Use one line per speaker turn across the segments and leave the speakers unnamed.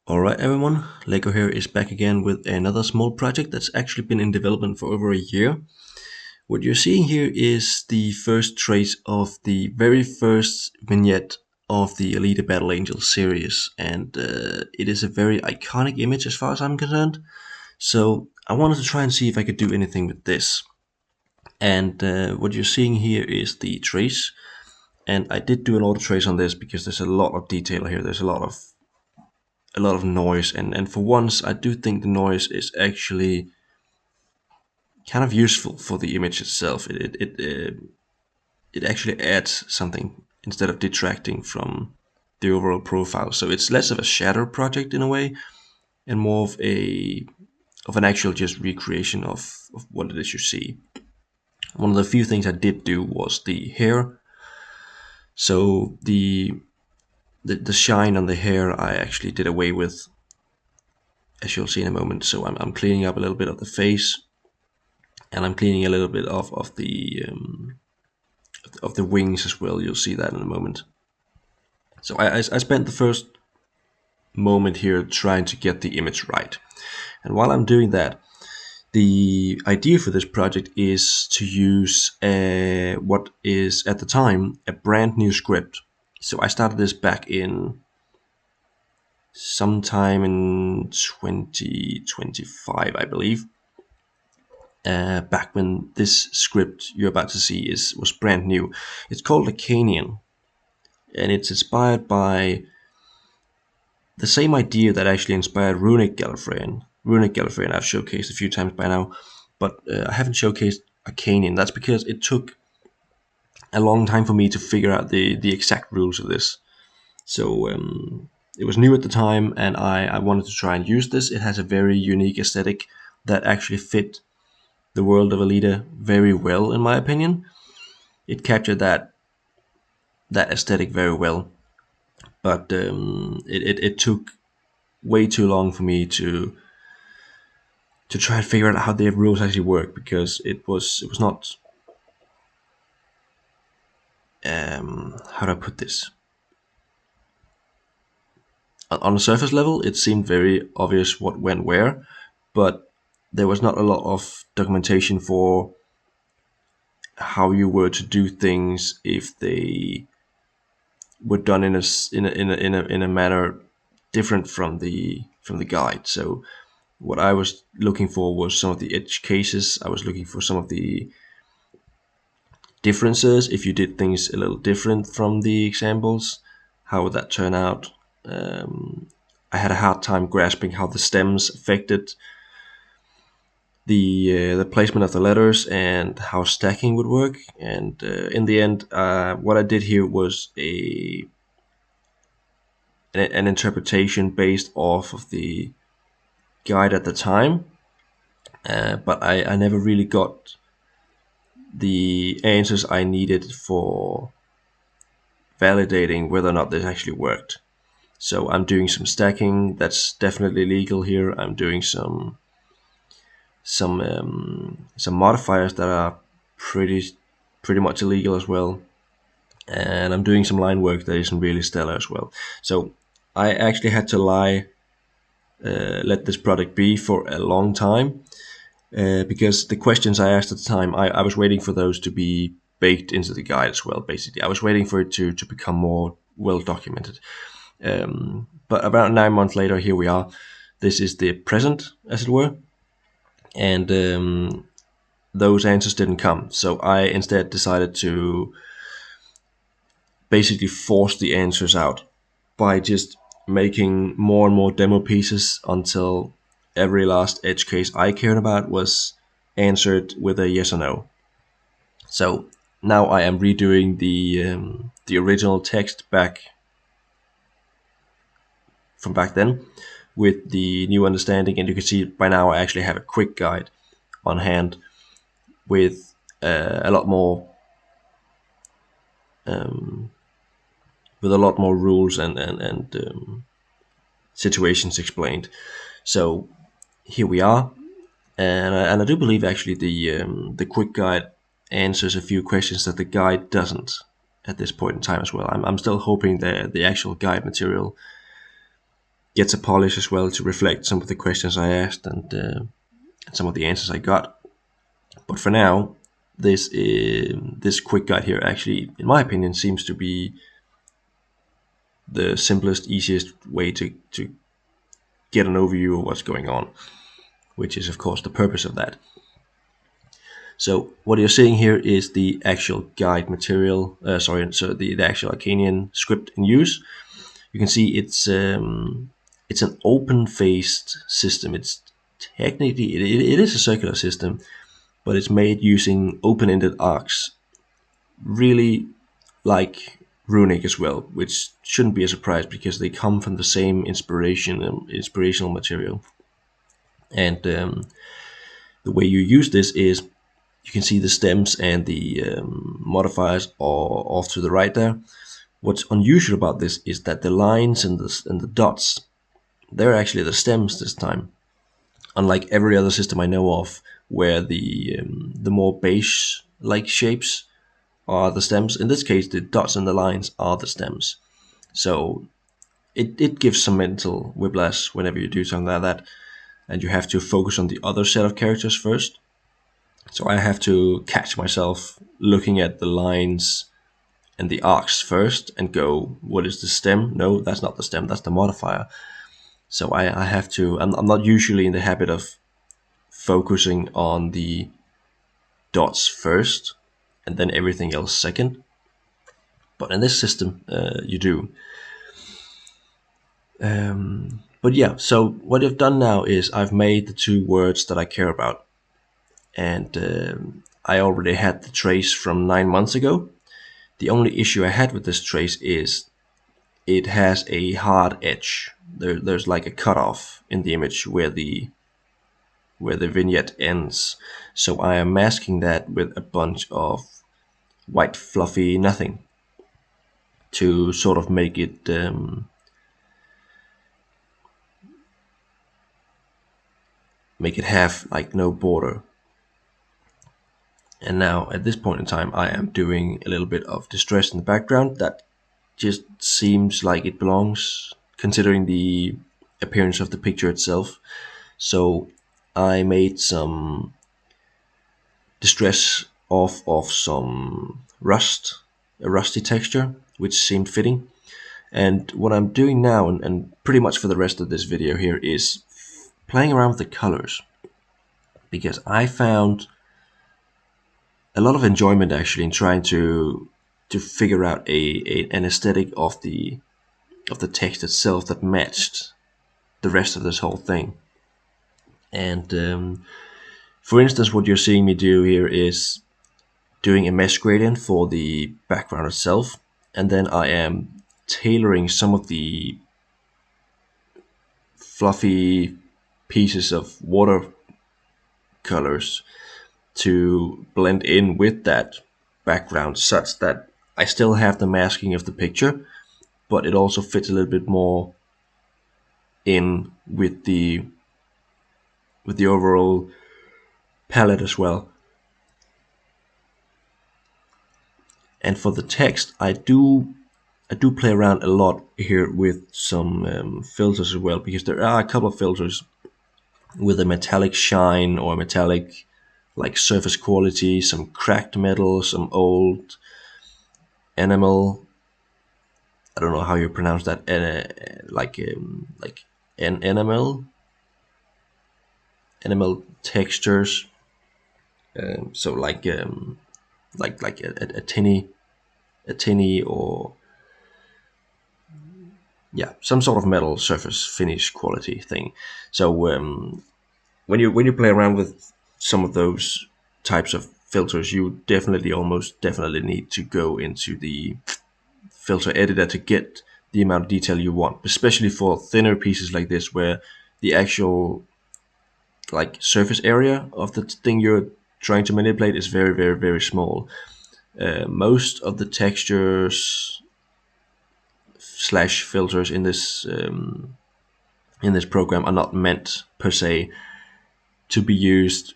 Alright everyone, Lego here is back again with another small project that's actually been in development for over a year. What you're seeing here is the first trace of the very first vignette of the Alita Battle Angel series, and it is a very iconic image as far as I'm concerned. So I wanted to try and see if I could do anything with this. And what you're seeing here is the trace, and I did do an auto trace on this because there's a lot of detail here. There's a lot of noise, and for once I do think the noise is actually kind of useful for the image itself. It actually adds something instead of detracting from the overall profile. So it's less of a shadow project in a way, and more of an actual just recreation of what it is you see. One of the few things I did do was the hair. So the shine on the hair I actually did away with, as you'll see in a moment. So I'm cleaning up a little bit of the face, and I'm cleaning a little bit of the wings as well. You'll see that in a moment. So I spent the first moment here trying to get the image right, and while I'm doing that, the idea for this project is to use what is at the time a brand new script. So I started this back in sometime in 2025, I believe. Back when this script you're about to see was brand new. It's called Arcanian, and it's inspired by the same idea that actually inspired Runic Gallifreyan. Runic Gallifreyan I've showcased a few times by now, but I haven't showcased Arcanian. That's because it took a long time for me to figure out the exact rules of this. So it was new at the time, and I wanted to try and use this. It has a very unique aesthetic that actually fit the world of Alita very well, in my opinion. It captured that aesthetic very well, but it took way too long for me to try and figure out how the rules actually work, because it was not how do I put this? On the surface level, it seemed very obvious what went where, but there was not a lot of documentation for how you were to do things if they were done in a manner different from the guide. So what I was looking for was some of the edge cases. I was looking for some of the differences. If you did things a little different from the examples, how would that turn out? I had a hard time grasping how the stems affected the placement of the letters and how stacking would work. And in the end, what I did here was an interpretation based off of the guide at the time, but I never really got the answers I needed for validating whether or not this actually worked. So I'm doing some stacking that's definitely legal here. I'm doing some modifiers that are pretty much illegal as well, and I'm doing some line work that isn't really stellar as well. So I actually had to let this product be for a long time, because the questions I asked at the time, I was waiting for those to be baked into the guide as well. Basically, I was waiting for it to become more well documented. But about 9 months later, here we are. This is the present, as it were, and those answers didn't come. So I instead decided to basically force the answers out by just making more and more demo pieces until every last edge case I cared about was answered with a yes or no. So now I am redoing the original text back from back then with the new understanding, and you can see by now I actually have a quick guide on hand with a lot more rules and situations explained. So here we are, and I do believe actually the quick guide answers a few questions that the guide doesn't at this point in time as well. I'm still hoping that the actual guide material gets a polish as well to reflect some of the questions I asked and some of the answers I got. But for now, this quick guide here actually, in my opinion, seems to be the simplest, easiest way to get an overview of what's going on, which is of course the purpose of that. So what you're seeing here is the actual guide material, so the actual Arcanian script in use. You can see it's an open-faced system. It's technically, it is a circular system, but it's made using open-ended arcs, really like runic as well, which shouldn't be a surprise because they come from the same inspirational material. And the way you use this is, you can see the stems and the modifiers are off to the right there. What's unusual about this is that the lines and the dots, they're actually the stems this time. Unlike every other system I know of, where the more beige-like shapes are the stems, in this case the dots and the lines are the stems. So it gives some mental whiplash whenever you do something like that, and you have to focus on the other set of characters first. So I have to catch myself looking at the lines and the arcs first and go, what is the stem? No, that's not the stem, that's the modifier. So I have to, I'm not usually in the habit of focusing on the dots first and then everything else second. But in this system, you do. But yeah, so what I've done now is I've made the two words that I care about. And I already had the trace from 9 months ago. The only issue I had with this trace is it has a hard edge. There's like a cutoff in the image where the vignette ends. So I am masking that with a bunch of white fluffy nothing to sort of make it have like no border. And now at this point in time, I am doing a little bit of distress in the background that just seems like it belongs, considering the appearance of the picture itself. So I made some distress off of some rust, a rusty texture, which seemed fitting. And what I'm doing now, and pretty much for the rest of this video here, is playing around with the colors, because I found a lot of enjoyment actually in trying to figure out an aesthetic of the text itself that matched the rest of this whole thing. And for instance, what you're seeing me do here is doing a mesh gradient for the background itself, and then I am tailoring some of the fluffy pieces of water colors to blend in with that background, such that I still have the masking of the picture, but it also fits a little bit more in with the overall palette as well. And for the text, I do play around a lot here with some filters as well, because there are a couple of filters with a metallic shine or metallic like surface quality, some cracked metal, some old enamel. I don't know how you pronounce that. Like an enamel textures. So like a tinny or yeah, some sort of metal surface finish quality thing. So when you play around with some of those types of filters, you almost definitely need to go into the filter editor to get the amount of detail you want, especially for thinner pieces like this, where the actual like surface area of the thing you're trying to manipulate is very, very, very small. Most of the textures slash filters in this program are not meant per se to be used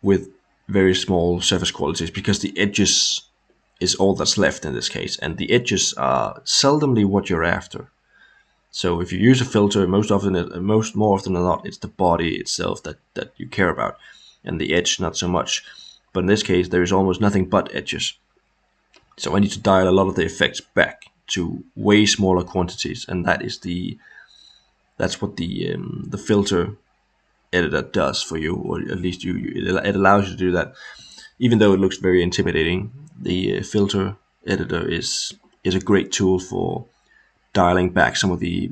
with very small surface qualities, because the edges is all that's left in this case, and the edges are seldomly what you're after. So if you use a filter, more often than not, it's the body itself that you care about, and the edge not so much. But in this case, there is almost nothing but edges. So I need to dial a lot of the effects back to way smaller quantities, and that's what the filter editor does for you, or at least it allows you to do that. Even though it looks very intimidating, the filter editor is a great tool for dialing back some of the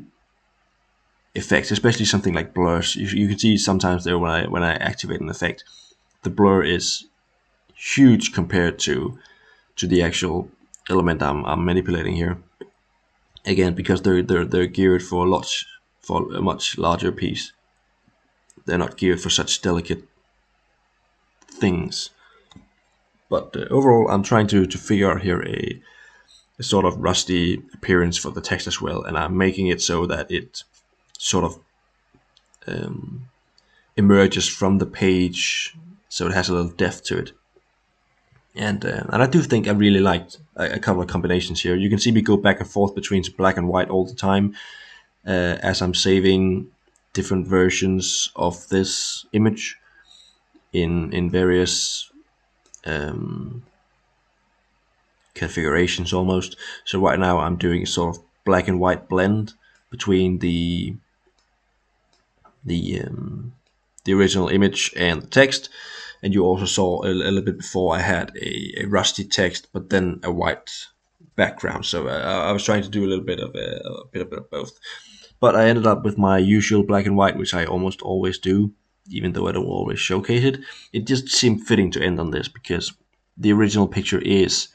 effects, especially something like blurs. You can see sometimes there when I activate an effect, the blur is huge compared to the actual element I'm manipulating here. Again, because they're geared for a much larger piece. They're not geared for such delicate things. But overall, I'm trying to figure out here a sort of rusty appearance for the text as well, and I'm making it so that it sort of emerges from the page, so it has a little depth to it. And I do think I really liked a couple of combinations here. You can see me go back and forth between black and white all the time as I'm saving different versions of this image in various configurations almost. So right now I'm doing a sort of black and white blend between the original image and the text. And you also saw a little bit before I had a rusty text, but then a white background. So I was trying to do a little bit of both. But I ended up with my usual black and white, which I almost always do, even though I don't always showcase it. It just seemed fitting to end on this because the original picture is.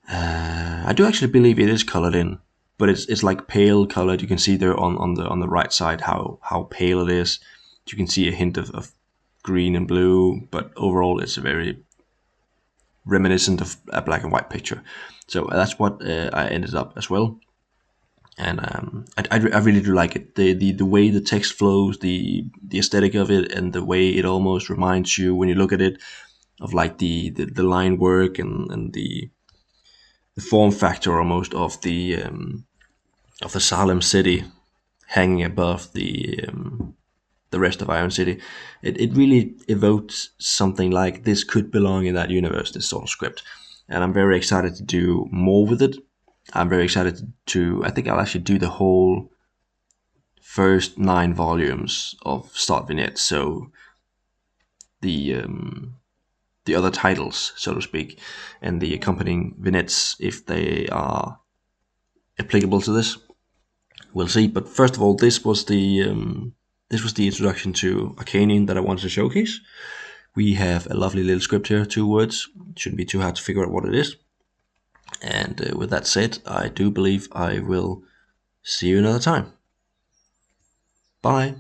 I do actually believe it is colored in, but it's like pale colored. You can see there on the right side how pale it is. You can see a hint of green and blue, but overall it's a very reminiscent of a black and white picture. So that's what I ended up as well. And I really do like it. The way the text flows, the aesthetic of it, and the way it almost reminds you when you look at it of like the line work and the form factor almost of the Salem city hanging above the rest of Iron City. It really evokes something like this could belong in that universe, this sort of script. And I'm very excited to do more with it. I'm very excited to I think I'll actually do the whole first 9 volumes of start vignettes. So the other titles, so to speak, and the accompanying vignettes, if they are applicable to this. We'll see. But first of all, this was the introduction to Arcanian that I wanted to showcase. We have a lovely little script here, 2 words. It shouldn't be too hard to figure out what it is. And with that said, I do believe I will see you another time. Bye.